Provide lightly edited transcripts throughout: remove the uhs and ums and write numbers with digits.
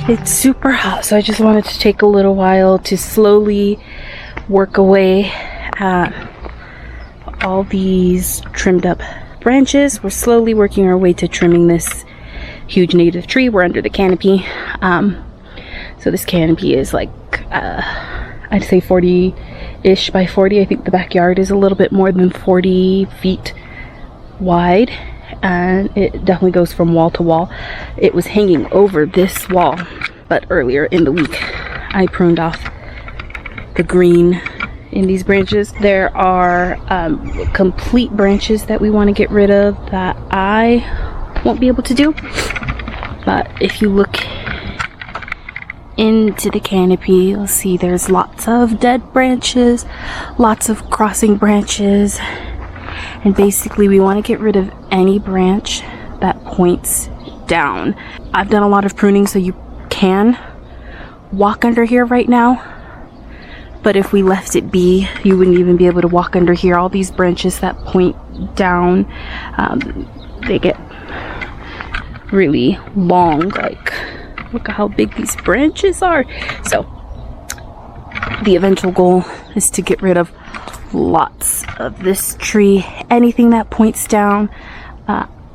It's super hot, so I just wanted to take a little while to slowly work away at all these trimmed up branches. We're slowly working our way to trimming this huge native tree. We're under the canopy. So this canopy is like, I'd say 40-ish by 40. I think the backyard is a little bit more than 40 feet wide. And it definitely goes from wall to wall. It was hanging over this wall, but earlier in the week I pruned off the green in these branches. There are complete branches that we want to get rid of that I won't be able to do, but if you look into the canopy, you'll see there's lots of dead branches, lots of crossing branches. And basically we want to get rid of any branch that points down. I've done a lot of pruning, so you can walk under here right now, but if we left it be, you wouldn't even be able to walk under here. All these branches that point down, they get really long. Like, look at how big these branches are. So the eventual goal is to get rid of lots of this tree, anything that points down.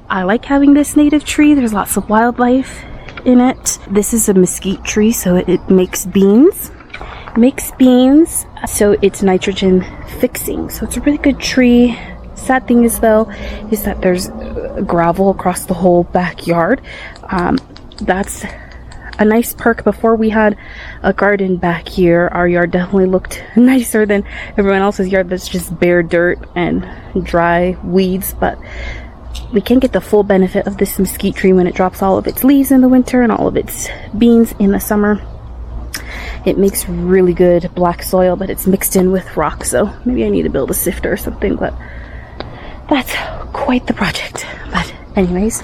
I like having this native tree. There's lots of wildlife in it. This is a mesquite tree, so it makes beans. So it's nitrogen fixing, so it's a really good tree. Sad thing is though, is that there's gravel across the whole backyard. That's a nice perk. Before we had a garden back here, our yard definitely looked nicer than everyone else's yard that's just bare dirt and dry weeds, but we can get the full benefit of this mesquite tree when it drops all of its leaves in the winter and all of its beans in the summer. It makes really good black soil, but it's mixed in with rock, so maybe I need to build a sifter or something, but that's quite the project. But anyways,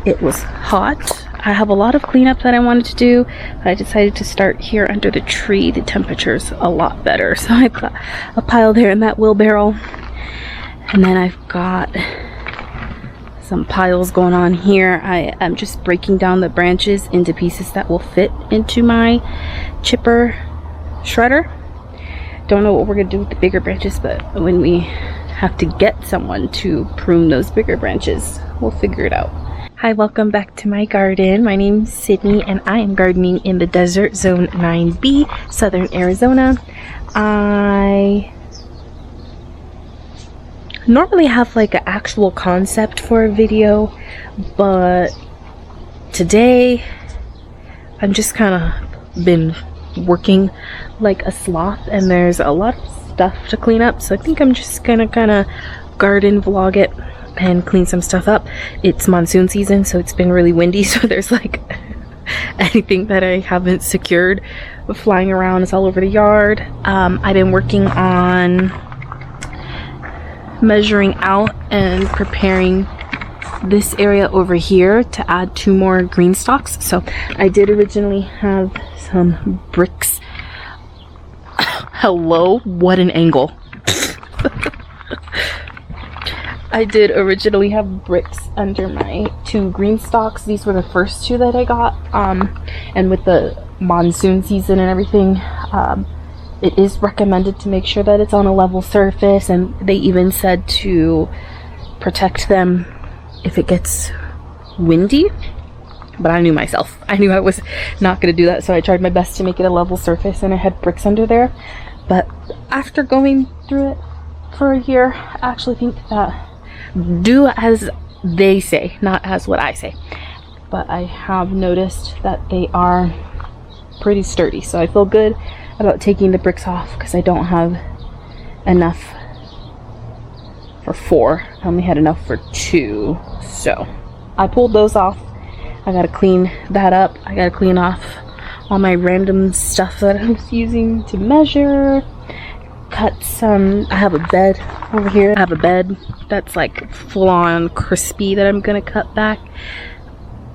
it was hot. I have a lot of cleanup that I wanted to do. I decided to start here under the tree. The temperature's a lot better, so I've got a pile there in that wheelbarrow, and then I've got some piles going on here. I am just breaking down the branches into pieces that will fit into my chipper shredder. Don't know what we're gonna do with the bigger branches, but when we have to get someone to prune those bigger branches, we'll figure it out. Hi, welcome back to my garden. My name's Sydney and I am gardening in the Desert Zone 9B, Southern Arizona. I normally have like an actual concept for a video, but today I'm just kind of been working like a sloth and there's a lot of stuff to clean up, so I think I'm just gonna kind of garden vlog it and clean some stuff up. It's monsoon season, so it's been really windy, so there's like anything that I haven't secured flying around is all over the yard. I've been working on measuring out and preparing this area over here to add 2 more green stalks. So I did originally have some bricks. Hello, what an angle. I did originally have bricks under my 2 green stalks. These were the first 2 that I got, and with the monsoon season and everything, it is recommended to make sure that it's on a level surface, and they even said to protect them if it gets windy. But I knew myself. I knew I was not going to do that, so I tried my best to make it a level surface, and I had bricks under there. But after going through it for a year, I actually think that do as they say, not as what I say. But I have noticed that they are pretty sturdy, so I feel good about taking the bricks off because I don't have enough for 4. I only had enough for 2, so I pulled those off. I gotta clean that up. I gotta clean off all my random stuff that I was using to measure. Cut some, I have a bed over here. I have a bed that's like full on crispy that I'm gonna cut back.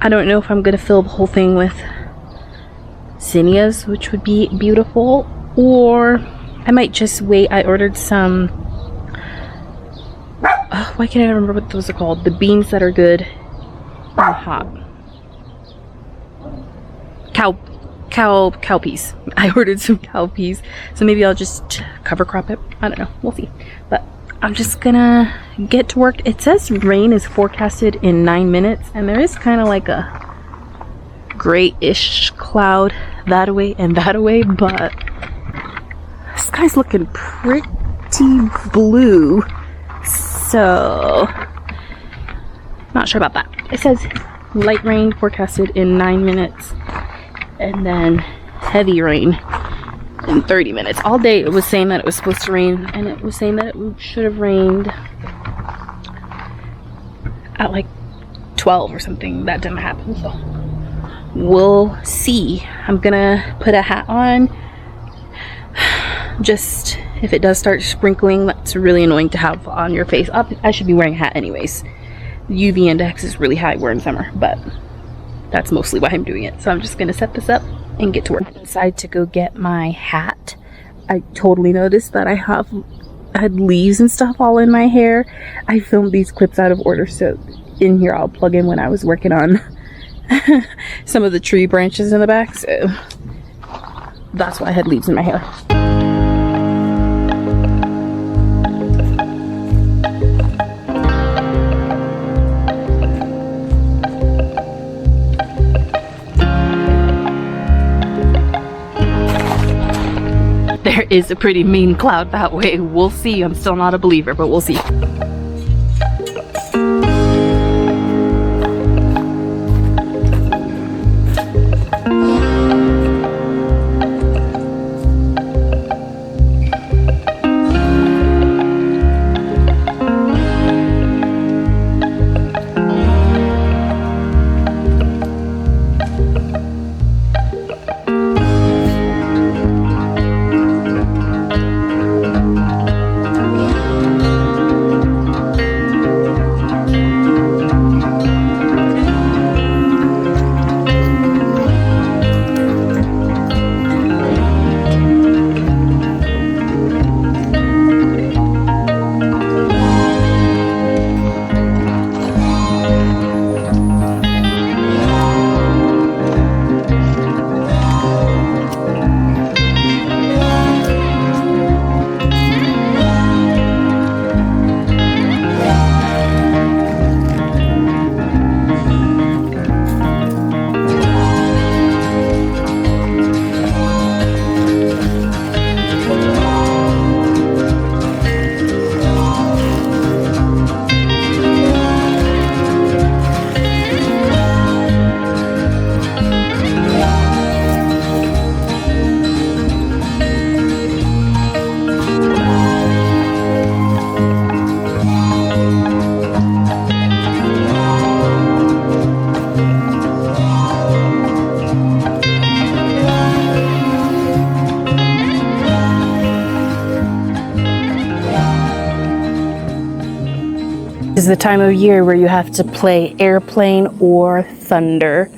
I don't know if I'm gonna fill the whole thing with zinnias, which would be beautiful, or I might just wait. I ordered some, why can't I remember what those are called? The beans that are good and hot. cowpeas. I ordered some cowpeas, so maybe I'll just cover crop it. I don't know, we'll see. But I'm just gonna get to work. It says rain is forecasted in 9 minutes, and there is kind of like a grayish cloud that away and that away, but the sky's looking pretty blue, so not sure about that. It says light rain forecasted in 9 minutes, and then heavy rain in 30 minutes. All day it was saying that it was supposed to rain, and it was saying that it should have rained at like 12 or something. That didn't happen, so we'll see. I'm gonna put a hat on, just if it does start sprinkling. That's really annoying to have on your face. I should be wearing a hat anyways. UV index is really high. We're in summer, but that's mostly why I'm doing it. So I'm just gonna set this up and get to work. I decided to go get my hat. I totally noticed that I had leaves and stuff all in my hair. I filmed these clips out of order, so in here I'll plug in when I was working on some of the tree branches in the back, so that's why I had leaves in my hair. There is a pretty mean cloud that way. We'll see. I'm still not a believer, but we'll see. This is the time of year where you have to play airplane or thunder.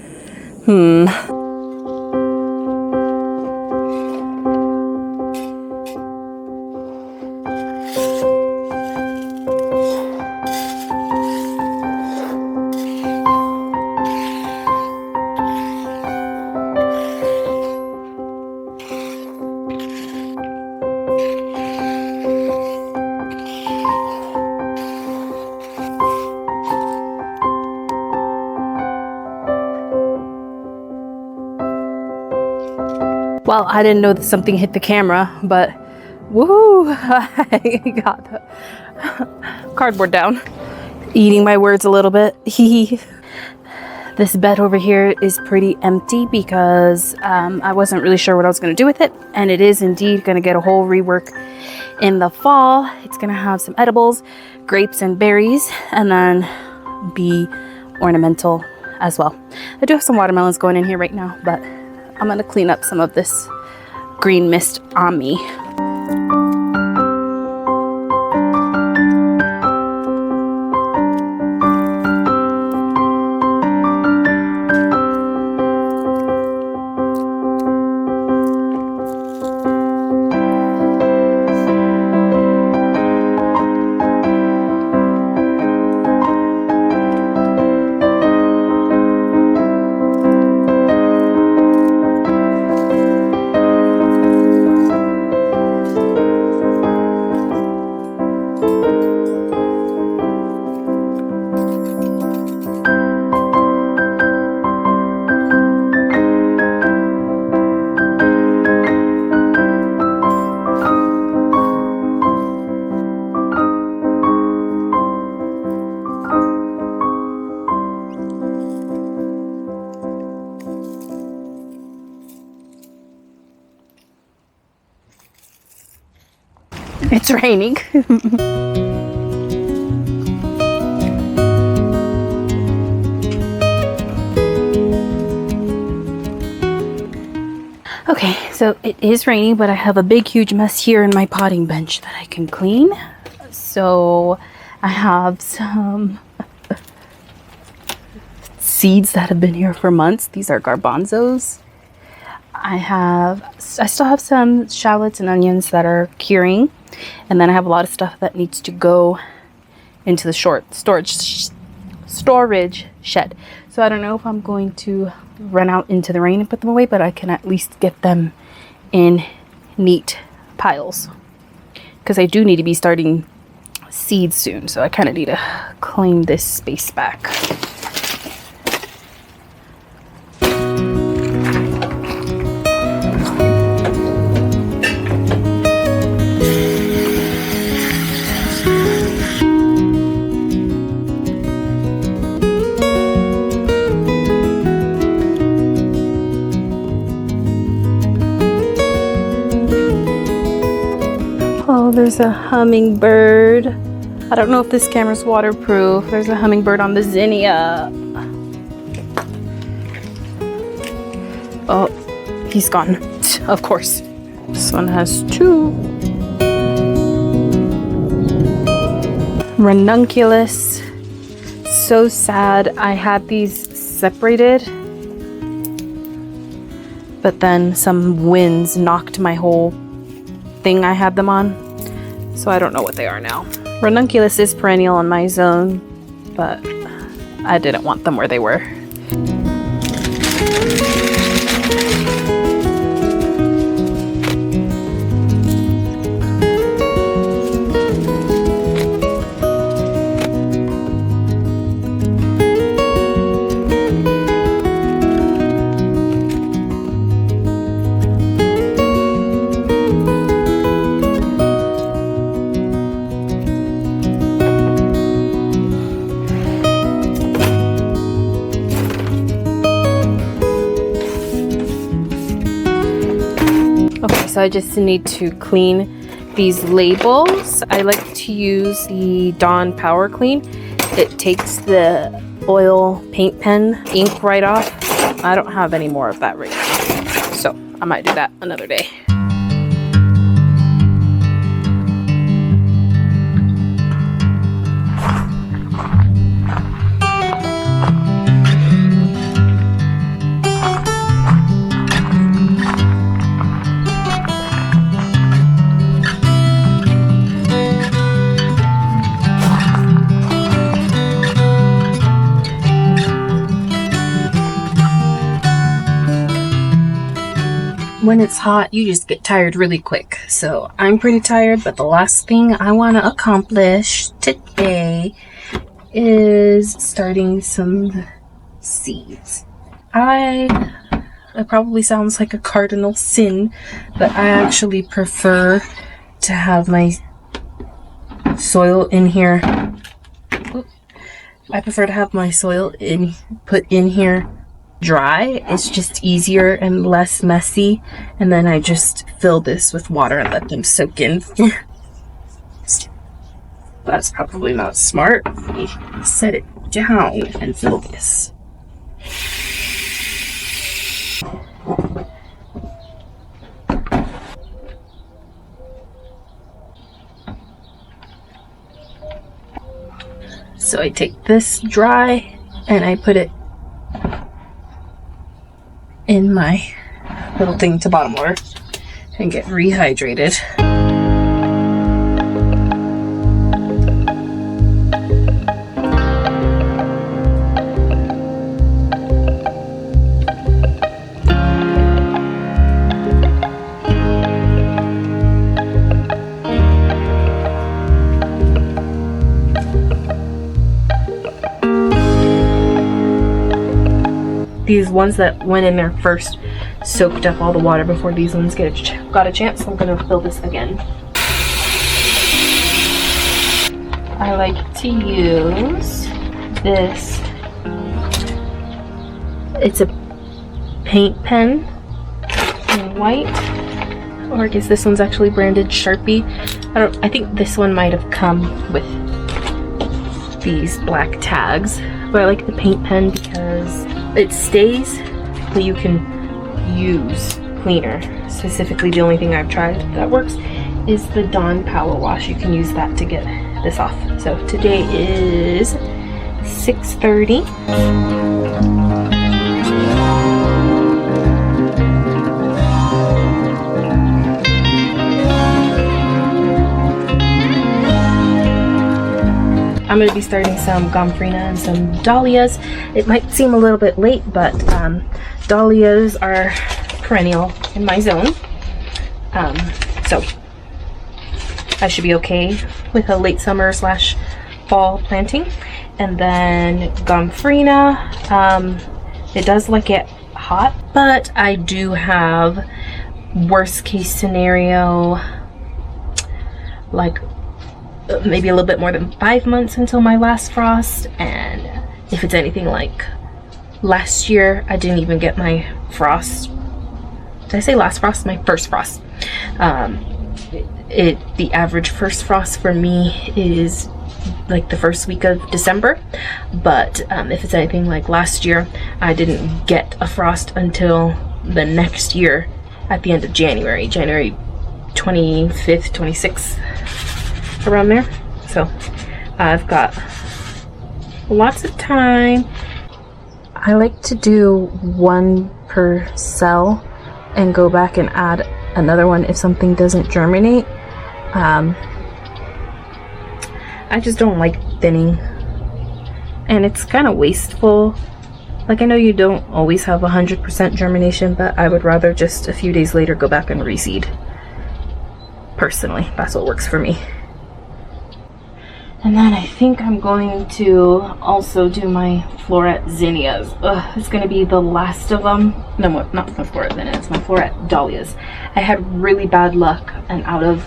Well, I didn't know that something hit the camera, but woohoo! I got the cardboard down. Eating my words a little bit. This bed over here is pretty empty because I wasn't really sure what I was going to do with it, and it is indeed going to get a whole rework in the fall. It's going to have some edibles, grapes and berries, and then be ornamental as well. I do have some watermelons going in here right now, but I'm going to clean up some of this green mist on me. it's raining. Okay, so it is raining, but I have a big, huge mess here in my potting bench that I can clean. So I have some seeds that have been here for months. These are garbanzos. I still have some shallots and onions that are curing. And then I have a lot of stuff that needs to go into the storage shed. So I don't know if I'm going to run out into the rain and put them away, but I can at least get them in neat piles. Because I do need to be starting seeds soon, so I kind of need to claim this space back. Oh, there's a hummingbird. I don't know if this camera's waterproof. There's a hummingbird on the zinnia. Oh, he's gone. Of course. This one has 2. Ranunculus. So sad. I had these separated, but then some winds knocked my whole thing I had them on. So I don't know what they are now. Ranunculus is perennial in my zone, but I didn't want them where they were. So I just need to clean these labels. I like to use the Dawn Power Clean. It takes the oil paint pen ink right off. I don't have any more of that right now, so I might do that another day. When it's hot, you just get tired really quick. So I'm pretty tired, but the last thing I want to accomplish today is starting some seeds. It probably sounds like a cardinal sin, but I actually prefer to have my soil in here. I prefer to have my soil put in here dry. It's just easier and less messy, and then I just fill this with water and let them soak in. That's probably not smart. Let me set it down and fill this. So I take this dry and I put it in my little thing to bottom water and get rehydrated. These ones that went in there first soaked up all the water before these ones got a chance, so I'm going to fill this again. I like to use this. It's a paint pen in white, or I guess this one's actually branded Sharpie. I think this one might have come with these black tags, but I like the paint pen because it stays, but you can use cleaner. Specifically, the only thing I've tried that works is the Dawn Power Wash. You can use that to get this off. So today is 6:30. I'm going to be starting some Gomphrena and some Dahlias. It might seem a little bit late, but Dahlias are perennial in my zone. So I should be okay with a late summer / fall planting. And then Gomphrena, it does like it hot, but I do have worst case scenario, like maybe a little bit more than 5 months until my last frost. And if it's anything like last year, I didn't even get my frost. Did I say last frost? My first frost. The average first frost for me is like the first week of December, but if it's anything like last year, I didn't get a frost until the next year at the end of January 25th, 26th, around there. So I've got lots of time. I like to do one per cell and go back and add another one if something doesn't germinate. I just don't like thinning, and it's kind of wasteful. Like, I know you don't always have 100% germination, but I would rather just a few days later go back and reseed. Personally, that's what works for me. And then I think I'm going to also do my floret zinnias. It's going to be the last of them. No, not my floret zinnias, my floret dahlias. I had really bad luck, and out of,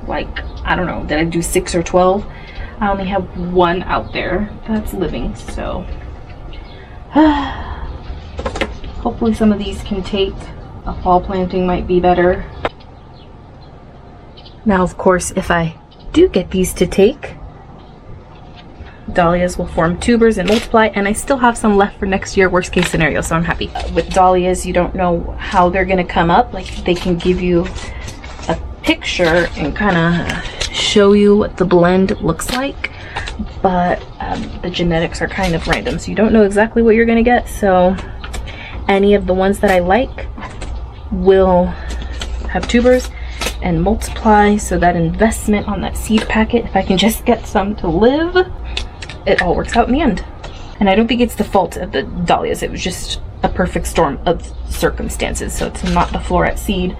like, I don't know, did I do 6 or 12? I only have one out there that's living, so hopefully some of these can take. A fall planting might be better. Now, of course, if I do get these to take, dahlias will form tubers and multiply, and I still have some left for next year, worst case scenario, so I'm happy. With dahlias, you don't know how they're gonna come up. Like, they can give you a picture and kind of show you what the blend looks like, but the genetics are kind of random, so you don't know exactly what you're gonna get. So any of the ones that I like will have tubers and multiply, so that investment on that seed packet, if I can just get some to live, it all works out in the end. And I don't think it's the fault of the dahlias, it was just a perfect storm of circumstances, so it's not the floret seed.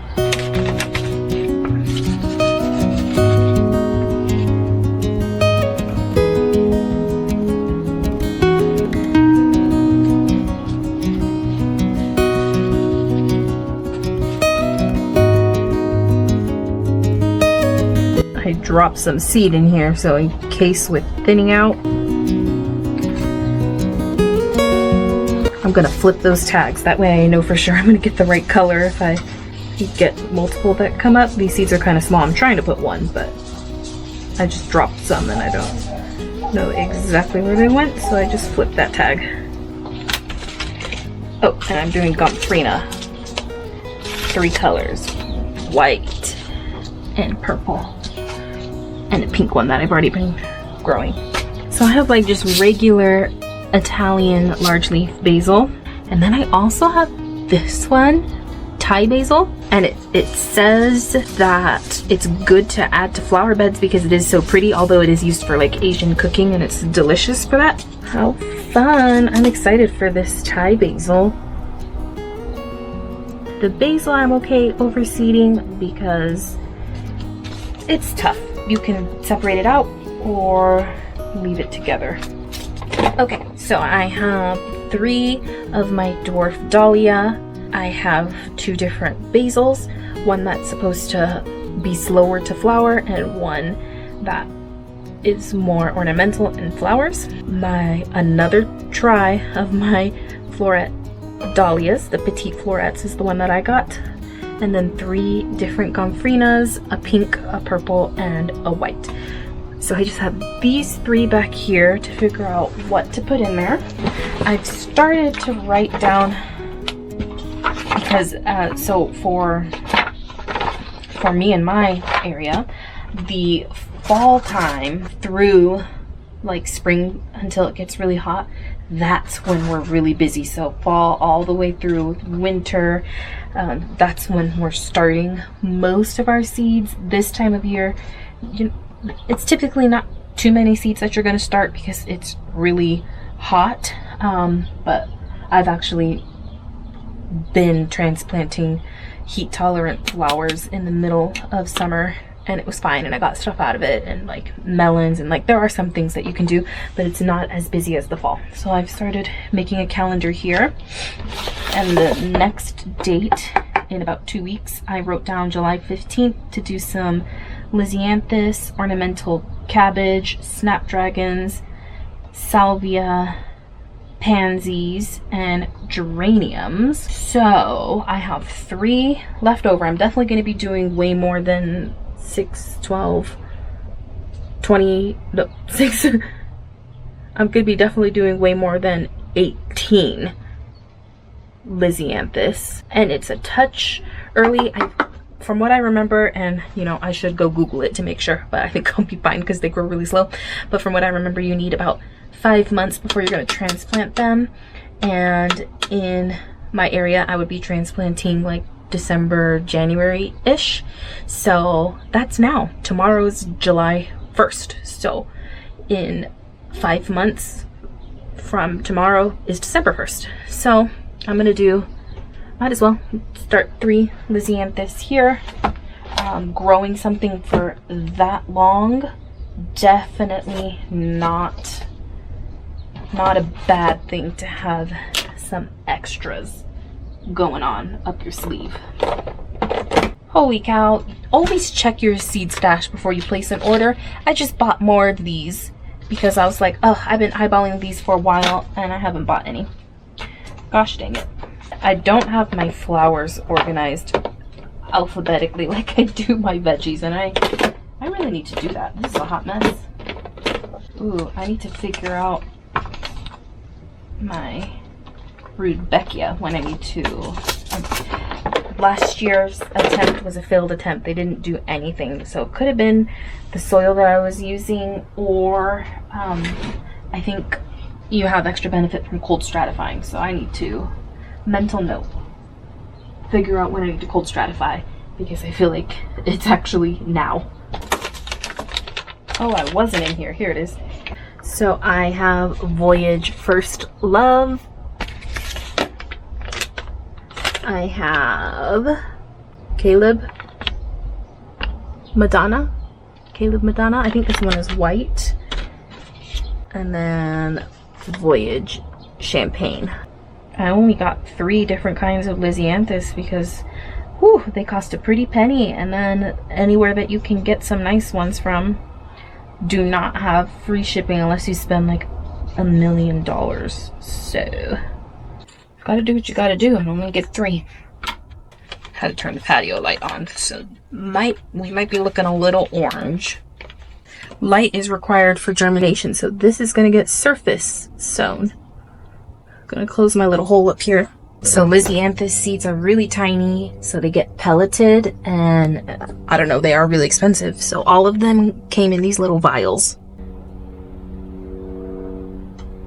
I dropped some seed in here, so in case with thinning out, I'm gonna flip those tags. That way I know for sure I'm gonna get the right color if I get multiple that come up. These seeds are kind of small. I'm trying to put one, but I just dropped some and I don't know exactly where they went, so I just flipped that tag. Oh, and I'm doing Gomphrena. 3 colors, white and purple, and a pink one that I've already been growing. So I have like just regular Italian large leaf basil, and then I also have this one, Thai basil, and it says that it's good to add to flower beds because it is so pretty, although it is used for like Asian cooking and it's delicious for that. How fun! I'm excited for this Thai basil. The basil I'm okay overseeding because it's tough. You can separate it out or leave it together. Okay, so I have 3 of my dwarf dahlia. I have 2 different basils, one that's supposed to be slower to flower and one that is more ornamental and flowers. Another try of my floret dahlias, the petite florets, is the one that I got. and then 3 different Gompphrenas, a pink, a purple, and a white. So I just have these 3 back here to figure out what to put in there. I've started to write down, because so for me in my area, the fall time through like spring until it gets really hot, that's when we're really busy. So fall all the way through winter, that's when we're starting most of our seeds. This time of year, it's typically not too many seeds that you're going to start because it's really hot, but I've actually been transplanting heat tolerant flowers in the middle of summer, and it was fine, and I got stuff out of it, and like melons, and like there are some things that you can do, but it's not as busy as the fall. So I've started making a calendar here, and the next date in about 2 weeks, I wrote down July 15th to do some Lisianthus, ornamental cabbage, snapdragons, salvia, pansies, and geraniums. So I have 3 left over. I'm definitely going to be doing way more than 6, 12, 20, no, 6. I'm going to be definitely doing way more than 18 Lisianthus, and it's a touch early. From what I remember, and I should go Google it to make sure, but I think I'll be fine because they grow really slow. But from what I remember, you need about 5 months before you're going to transplant them, and in my area I would be transplanting like December, January-ish. So that's now. Tomorrow's July 1st. So in 5 months from tomorrow is December 1st. So I'm gonna might as well start 3 Lisianthus here. Growing something for that long, definitely not a bad thing to have some extras going on up your sleeve. Holy cow, always check your seed stash before you place an order. I just bought more of these because I was like, oh, I've been eyeballing these for a while and I haven't bought any. Gosh dang it. I don't have my flowers organized alphabetically like I do my veggies, and I really need to do that. This is a hot mess. Ooh, I need to figure out my Rudbeckia when I need to. Last year's attempt was a failed attempt. They didn't do anything, so it could have been the soil that I was using, or I think you have extra benefit from cold stratifying, so I need to, mental note, figure out when I need to cold stratify, because I feel like it's actually now. Oh, I wasn't in here. Here it is. So I have Voyage First Love. I have Caleb Madonna. I think this one is white. And then Voyage Champagne. I only got 3 different kinds of Lisianthus because whew, they cost a pretty penny, and then anywhere that you can get some nice ones from do not have free shipping unless you spend like $1 million. So gotta do what you gotta do. I'm only get 3. Had to turn the patio light on, so we might be looking a little orange. Light is required for germination, so this is going to get surface sown. I'm going to close my little hole up here. So Lisianthus seeds are really tiny, so they get pelleted, and I don't know, they are really expensive. So all of them came in these little vials.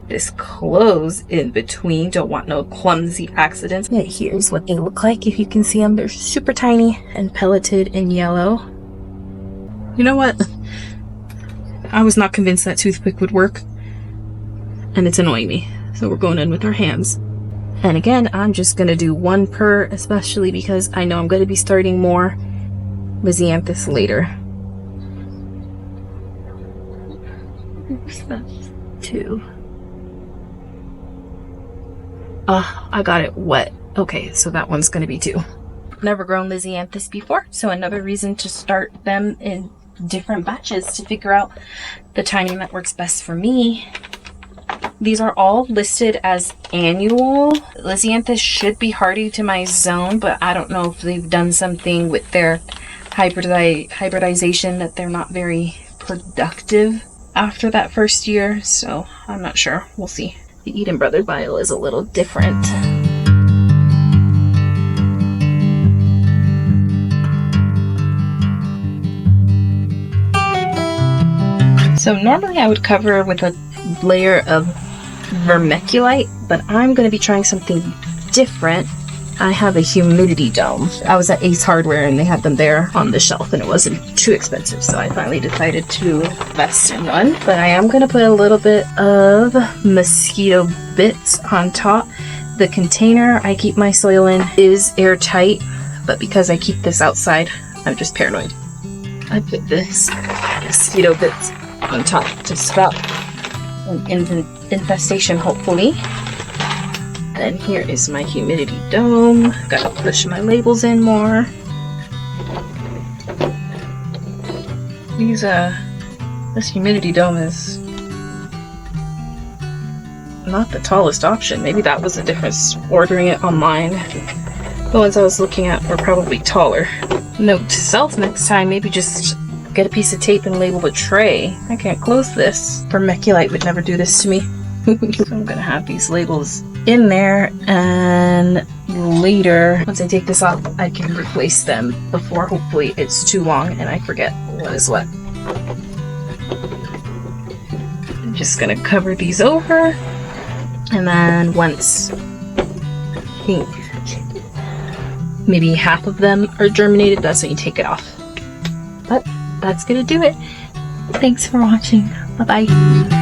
This close in between, don't want no clumsy accidents. And here's what they look like. If you can see them, they're super tiny and pelleted in yellow. You know what? I was not convinced that toothpick would work, and it's annoying me. So we're going in with our hands. And again, I'm just going to do 1 per, especially because I know I'm going to be starting more Lisianthus later. Oops, that's 2. I got it wet. Okay, so that one's going to be 2. Never grown Lisianthus before, so another reason to start them in different batches to figure out the timing that works best for me. These are all listed as annual. Lisianthus should be hardy to my zone, but I don't know if they've done something with their hybridization that they're not very productive after that first year, so I'm not sure. We'll see. The Eden Brother bile is a little different. So normally I would cover with a layer of vermiculite, but I'm going to be trying something different. I have a humidity dome. I was at Ace Hardware and they had them there on the shelf and it wasn't too expensive, so I finally decided to invest in one. But I am going to put a little bit of mosquito bits on top. The container I keep my soil in is airtight, but because I keep this outside, I'm just paranoid. I put this mosquito bits on top to stop an infestation, hopefully. Then here is my humidity dome. Gotta push my labels in more. This humidity dome is not the tallest option. Maybe that was the difference ordering it online. The ones I was looking at were probably taller. Note to self next time, maybe just get a piece of tape and label the tray. I can't close this. Vermiculite would never do this to me. So I'm gonna have these labels in there, and later, once I take this off, I can replace them before hopefully it's too long and I forget what is what. I'm just gonna cover these over, and then once I think maybe half of them are germinated, that's when you take it off. But that's gonna do it. Thanks for watching. Bye bye.